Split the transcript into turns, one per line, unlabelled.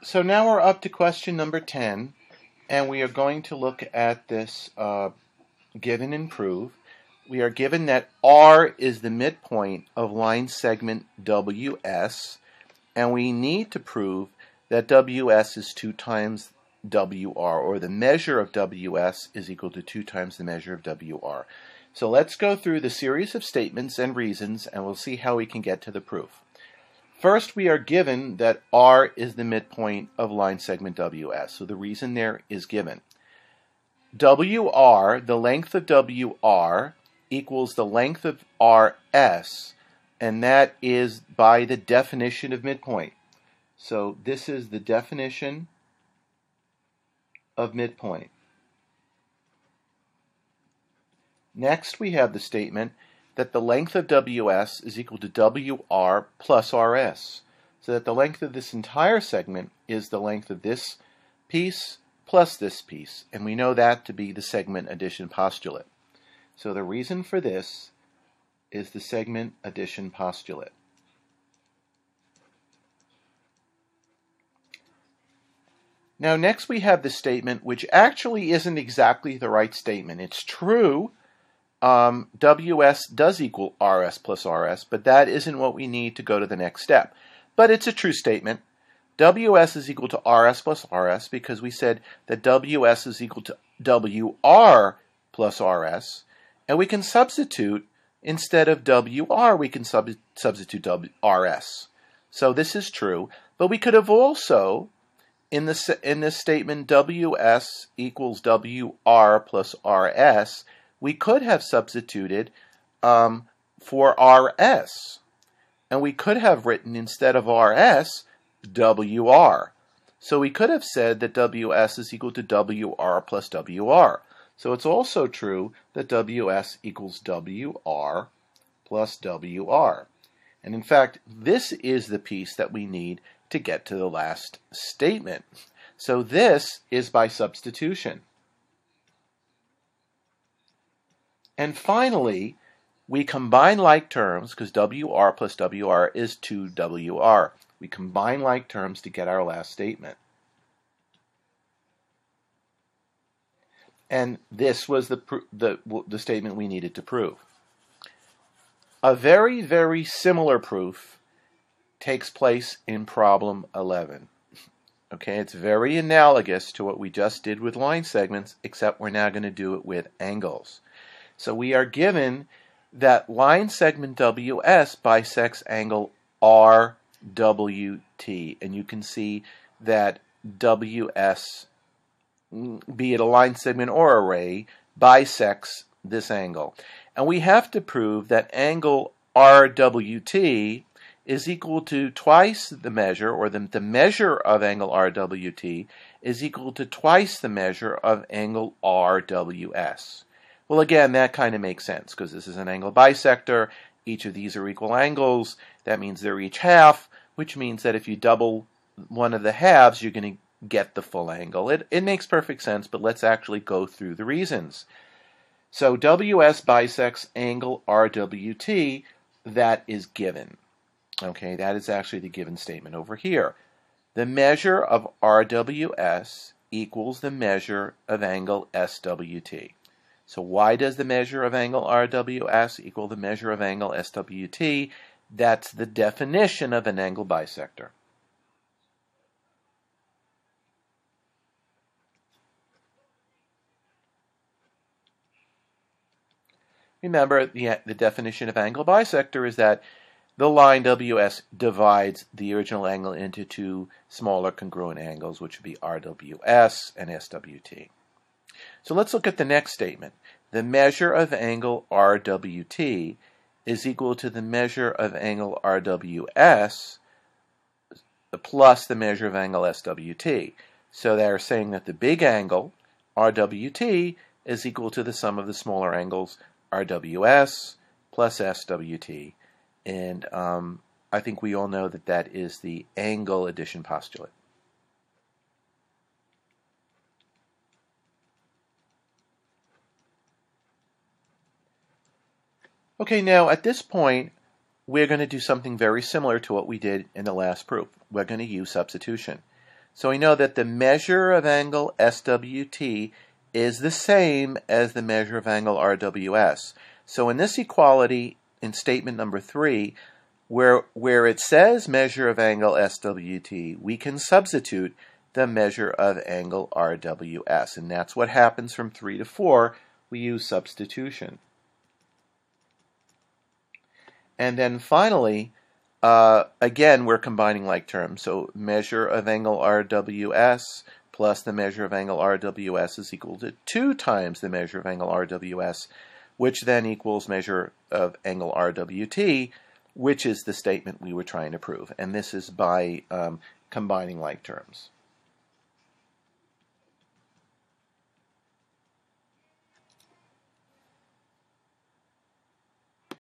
So now we're up to question number 10, and we are going to look at this given and prove. We are given that R is the midpoint of line segment WS, and we need to prove that WS is 2 times WR, or the measure of WS is equal to 2 times the measure of WR. So let's go through the series of statements and reasons, and we'll see how we can get to the proof. First, we are given that R is the midpoint of line segment WS, so the reason there is given. WR, the length of WR, equals the length of RS, and that is by the definition of midpoint. So this is the definition of midpoint. Next, we have the statement that the length of WS is equal to WR plus RS, so that the length of this entire segment is the length of this piece plus this piece, and we know that to be the segment addition postulate. So the reason for this is the segment addition postulate. Now next we have the statement which actually isn't exactly the right statement. It's true WS does equal RS plus RS, but that isn't what we need to go to the next step. But it's a true statement. WS is equal to RS plus RS because we said that WS is equal to WR plus RS, and we can substitute, instead of WR, we can substitute RS. So this is true, but we could have also, in this statement, WS equals WR plus RS, we could have substituted for RS, and we could have written, instead of RS, WR. So we could have said that WS is equal to WR plus WR. So it's also true that WS equals WR plus WR. And in fact, this is the piece that we need to get to the last statement. So this is by substitution. And finally, we combine like terms, because WR plus WR is 2WR. We combine like terms to get our last statement. And this was the statement we needed to prove. A very, very similar proof takes place in problem 11. Okay, it's very analogous to what we just did with line segments, except we're now going to do it with angles. So we are given that line segment WS bisects angle RWT, and you can see that WS, be it a line segment or a ray, bisects this angle. And we have to prove that angle RWT is equal to twice the measure, or the measure of angle RWT is equal to twice the measure of angle RWS. Well, again, that kind of makes sense because this is an angle bisector. Each of these are equal angles. That means they're each half, which means that if you double one of the halves, you're going to get the full angle. It makes perfect sense, but let's actually go through the reasons. So WS bisects angle RWT, that is given. Okay, that is actually the given statement over here. The measure of RWS equals the measure of angle SWT. So why does the measure of angle RWS equal the measure of angle SWT? That's the definition of an angle bisector. Remember, the definition of angle bisector is that the line WS divides the original angle into two smaller congruent angles, which would be RWS and SWT. So let's look at the next statement. The measure of angle RWT is equal to the measure of angle RWS plus the measure of angle SWT. So they're saying that the big angle, RWT, is equal to the sum of the smaller angles, RWS plus SWT. And I think we all know that that is the angle addition postulate. Okay, now at this point, we're going to do something very similar to what we did in the last proof. We're going to use substitution. So we know that the measure of angle SWT is the same as the measure of angle RWS. So in this equality, in statement number 3, where it says measure of angle SWT, we can substitute the measure of angle RWS. And that's what happens from 3 to 4. We use substitution. And then finally, again, we're combining like terms. So measure of angle RWS plus the measure of angle RWS is equal to 2 times the measure of angle RWS, which then equals measure of angle RWT, which is the statement we were trying to prove. And this is by combining like terms.